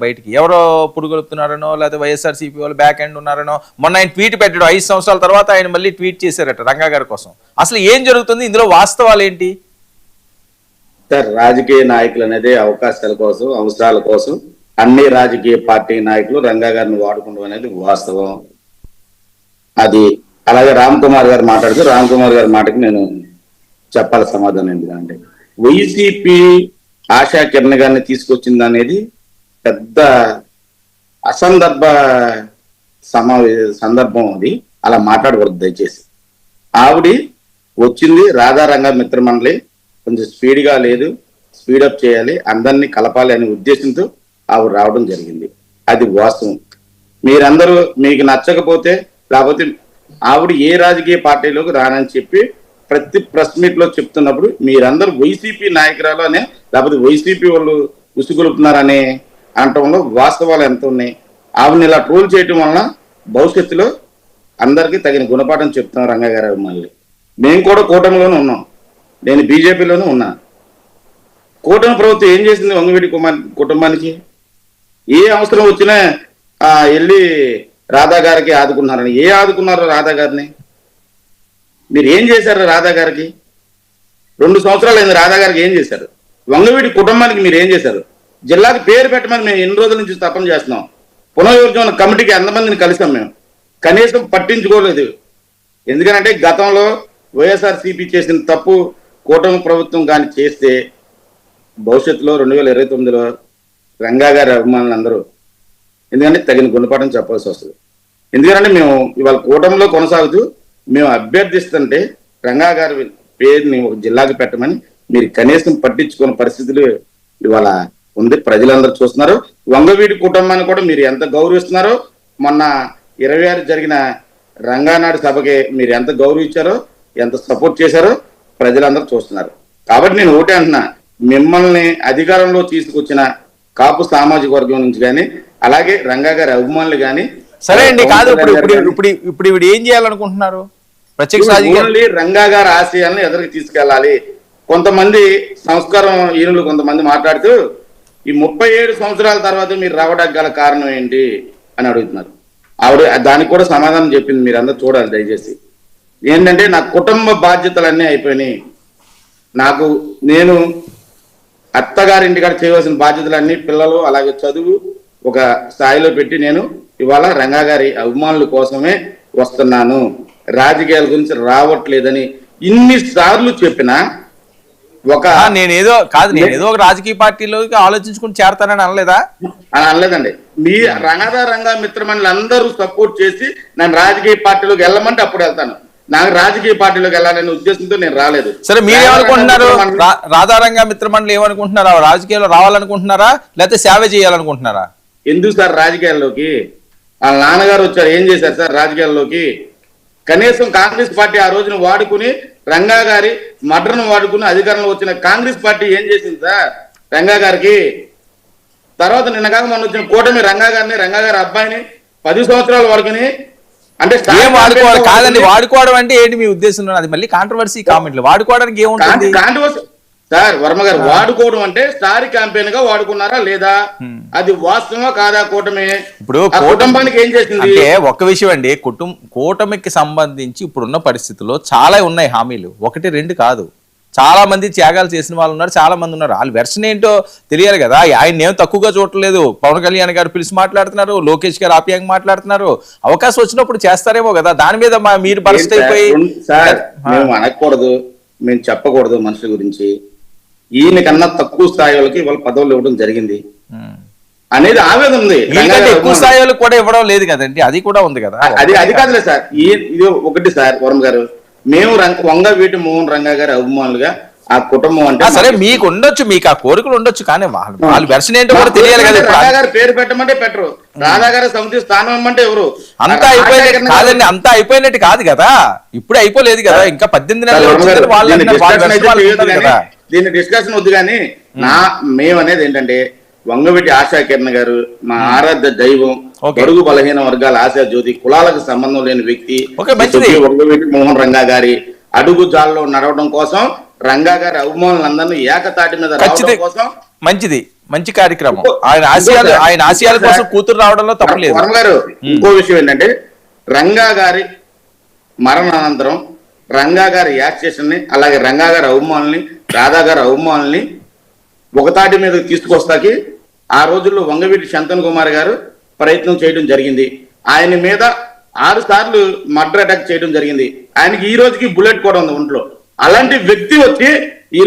బయటికి ఎవరో పురుగొలుపుతున్నారనో లేకపోతే వైఎస్ఆర్సీపీ వాళ్ళు బ్యాక్ ఎండ్ ఉన్నారనో మొన్న ఆయన ట్వీట్ పెట్టాడు 5 సంవత్సరాల తర్వాత ఆయన మళ్ళీ ట్వీట్ చేశారట రంగా గారి కోసం. అసలు ఏం జరుగుతుంది ఇందులో వాస్తవాలు ఏంటి సార్? రాజకీయ నాయకులు అనేది అవకాశాల కోసం అవసరాల కోసం అన్ని రాజకీయ పార్టీ నాయకులు రంగా గారిని వాడుకుంటాం అనేది వాస్తవం. అది అలాగే రామ్ కుమార్ గారు మాట్లాడుతూ రామ్ కుమార్ గారి మాటకి నేను చెప్పాలి సమాధానం. ఎందుకంటే వైసీపీ ఆశా కిరణ్ గారిని తీసుకొచ్చింది అనేది పెద్ద అసందర్భ సందర్భం. అది అలా మాట్లాడకూడదు దయచేసి. ఆవిడ వచ్చింది రాధారంగ మిత్ర మండలి, కొంచెం స్పీడ్గా లేదు, స్పీడప్ చేయాలి, అందరినీ కలపాలి అనే ఉద్దేశంతో ఆవిడ రావడం జరిగింది. అది వాస్తవం. మీరందరూ మీకు నచ్చకపోతే లేకపోతే ఆవిడ ఏ రాజకీయ పార్టీలోకి రానని చెప్పి ప్రతి ప్రెస్ మీట్ లో చెప్తున్నప్పుడు మీరందరూ వైసీపీ నాయకురాలు అనే లేకపోతే వైసీపీ వాళ్ళు ఉసుగొలుపుతున్నారనే అనటంలో వాస్తవాలు ఎంత ఉన్నాయి. ఆవిడని ఇలా ట్రోల్ చేయటం వలన భవిష్యత్తులో అందరికీ తగిన గుణపాఠం చెప్తున్నాం రంగా గారు మళ్ళీ. మేము కూడా కూటమిలోనే ఉన్నాం, నేను బీజేపీలోనే ఉన్నా. కూటమి ప్రభుత్వం ఏం చేసింది వంగవీటి కుటుంబానికి? ఏ అవసరం వచ్చినా వెళ్ళి రాధా గారికి ఆదుకున్నారని. ఏ ఆదుకున్నారు రాధా గారిని? మీరు ఏం చేశారు రాధా గారికి? 2 సంవత్సరాలు అయింది రాధా గారికి ఏం చేశారు? వంగవీటి కుటుంబానికి మీరు ఏం చేశారు? జిల్లాకి పేరు పెట్టమని మేము ఎన్ని రోజుల నుంచి తపన చేస్తున్నాం. పునర్విభజన కమిటీకి ఎంతమందిని కలిసాం మేము, కనీసం పట్టించుకోలేదు. ఎందుకంటే గతంలో వైఎస్ఆర్సీపీ చేసిన తప్పు కూటమి ప్రభుత్వం కానీ చేస్తే భవిష్యత్తులో 2029లో రంగా గారి అభిమానులు అందరూ ఎందుకంటే తగిన గుణపాఠం చెప్పాల్సి వస్తుంది. ఎందుకంటే మేము ఇవాళ కూటమిలో కొనసాగుతూ మేము అభ్యర్థిస్తుంటే రంగా గారి పేరుని ఒక జిల్లాకి పెట్టమని మీరు కనీసం పట్టించుకున్న పరిస్థితులు ఇవాళ ఉంది. ప్రజలందరూ చూస్తున్నారు. వంగవీటి కుటుంబాన్ని కూడా మీరు ఎంత గౌరవిస్తున్నారో, మొన్న 26 జరిగిన రంగానాడు సభకి మీరు ఎంత గౌరవించారో, ఎంత సపోర్ట్ చేశారో ప్రజలందరూ చూస్తున్నారు. కాబట్టి నేను ఒకటే అంటున్నా, మిమ్మల్ని అధికారంలో తీసుకొచ్చిన కాపు సామాజిక వర్గం నుంచి కానీ అలాగే రంగా గారి అభిమానులు కానీ సరే అండి కాదు. ఇప్పుడు ఏం చేయాలనుకుంటున్నారు? ఓన్లీ రంగా గారి ఆశయాలను ఎదురుకి తీసుకెళ్ళాలి. కొంతమంది సంస్కారం ఈయనలు కొంతమంది మాట్లాడుతూ ఈ 37 సంవత్సరాల తర్వాత మీరు రావడానికి గల కారణం ఏంటి అని అడుగుతున్నారు. ఆవిడ దానికి కూడా సమాధానం చెప్పింది, మీరు అందరూ చూడాలి దయచేసి. ఏంటంటే నా కుటుంబ బాధ్యతలన్నీ అయిపోయినాయి, నేను అత్తగారింటికాడ చేయవలసిన బాధ్యతలన్నీ పిల్లలు అలాగే చదువు ఒక స్థాయిలో పెట్టి నేను ఇవాళ రంగా గారి అభిమానుల కోసమే వస్తున్నాను, రాజకీయాల గురించి రావట్లేదని ఇన్నిసార్లు చెప్పినా నేనేదో ఒక రాజకీయ పార్టీలోకి ఆలోచించుకుని చేరతానని అనలేదా? అనలేదండి. మీ రంగా మిత్రమణులు అందరూ సపోర్ట్ చేసి నన్ను రాజకీయ పార్టీలోకి వెళ్ళమంటే అప్పుడు వెళ్తాను. నాకు రాజకీయ పార్టీలోకి వెళ్ళాలనే ఉద్దేశంతో నేను రాలేదు. సరే మీరేమనుకుంటున్నారు? రాధారంగా మిత్రమండలి ఏమనుకుంటున్నారా? రాజకీయాల్లో రావాలనుకుంటున్నారా లేకపోతే సేవ చేయాలనుకుంటున్నారా? ఎందుకు సార్ రాజకీయాల్లోకి? వాళ్ళ నాన్నగారు వచ్చారు, ఏం చేశారు సార్ రాజకీయాల్లోకి? కనీసం కాంగ్రెస్ పార్టీ ఆ రోజున వాడుకుని రంగా గారి మర్డర్ను వాడుకుని అధికారంలో వచ్చిన కాంగ్రెస్ పార్టీ ఏం చేసింది సార్ రంగా గారికి? తర్వాత నిన్నగాక మొన్న వచ్చిన కూటమి రంగా గారి అబ్బాయిని 10 సంవత్సరాలు వాడుకుని అంటే కాదండి. వాడుకోవడం అంటే ఏంటి మీ ఉద్దేశంలో? అది మళ్ళీ కాంట్రవర్సీ కామెంట్లు. వాడుకోవడానికి ఏముంటుంది? కాంట్రవర్సీ సార్ వర్మ గారు, వాడుకోవడం అంటే స్టార్ క్యాంపెయిన్ గా వాడుకున్నారా లేదా? అది వాస్తవమా కాదా? కూటమి ఇప్పుడు కుటుంబానికి ఏం చేసింది అంటే ఒక విషయం అండి. కూటమికి సంబంధించి ఇప్పుడున్న పరిస్థితుల్లో చాలా ఉన్నాయి హామీలు, 1 2 కాదు. చాలా మంది త్యాగాలు చేసిన వాళ్ళు ఉన్నారు, చాలా మంది ఉన్నారు. వాళ్ళ వెర్షన్ ఏంటో తెలియాలి కదా. ఆయన ఏం తక్కువగా చూడట్లేదు. పవన్ కళ్యాణ్ గారు పిలిచి మాట్లాడుతున్నారు, లోకేష్ గారు ఆప్యాయంగా మాట్లాడుతున్నారు. అవకాశం వచ్చినప్పుడు చేస్తారేమో కదా. దాని మీద మీరు బరస్ట్ అయిపోయి సార్ మేము అనకూడదు, మేము చెప్పకూడదు మనుషుల గురించి. ఈయన కన్నా తక్కువ స్థాయి వాళ్ళకి ఇవాళ పదవులు ఇవ్వడం జరిగింది అనేది ఆవేదన ఉంది. ఎక్కువ స్థాయి వాళ్ళకి కూడా ఇవ్వడం లేదు కదండి, అది కూడా ఉంది కదా. అది కాదులే సార్. ఇది ఒకటి సార్ వర్మ గారు, మేము వంగవీటి మోహన్ రంగా గారి అభిమానులుగా ఆ కుటుంబం అంటే సరే మీకు ఉండొచ్చు, మీకు ఆ కోరికలు ఉండొచ్చు, కానీ వాళ్ళు వెర్షన్ ఏంటో కూడా తెలియాలి కదా. రాధా గారి పేరు పెట్టమంటే పెట్టరు, రాధా గారి సమితి స్థానం ఇవ్వమంటే ఎవరు? అంతా అయిపోయినట్టు కాదండి, అంతా అయిపోయినట్టు కాదు కదా. ఇప్పుడు అయిపోలేదు కదా, ఇంకా 18 నెలలు. దీన్ని డిస్కషన్ వద్దు కానీ మేము అనేది ఏంటంటే వంగవీటి ఆశా కిరణ్ గారు మా ఆరాధ్య దైవం, బడుగు బలహీన వర్గాల ఆశా జ్యోతి, కులాలకు సంబంధం లేని వ్యక్తి వంగవీటి మోహన్ రంగా గారి అడుగు జాల్లో నడవడం కోసం రంగా గారి అభిమానులందరినీ ఏకతాటి మీద రావడం కోసం మంచిది మంచి కార్యక్రమం. ఆయన ఆశయాల కోసం కూతురు రావడంలో తప్పలేదు. వర్మ గారు ఇంకో విషయం ఏంటంటే, రంగా గారి మరణానంతరం రంగా గారి యాక్సేషన్ ని, అలాగే రంగా గారి అవమానాలని, రాధా గారి అవమానాలని ఒకతాటి మీద తీసుకొస్తాకి ఆ రోజుల్లో వంగవీటి శంతన్ కుమార్ గారు ప్రయత్నం చేయడం జరిగింది. ఆయన మీద 6 సార్లు మర్డర్ అటాక్ చేయడం జరిగింది. ఆయనకి ఈ రోజుకి బుల్లెట్ కూడా ఉంది ఒంట్లో. అలాంటి వ్యక్తి వచ్చి ఈ రోజు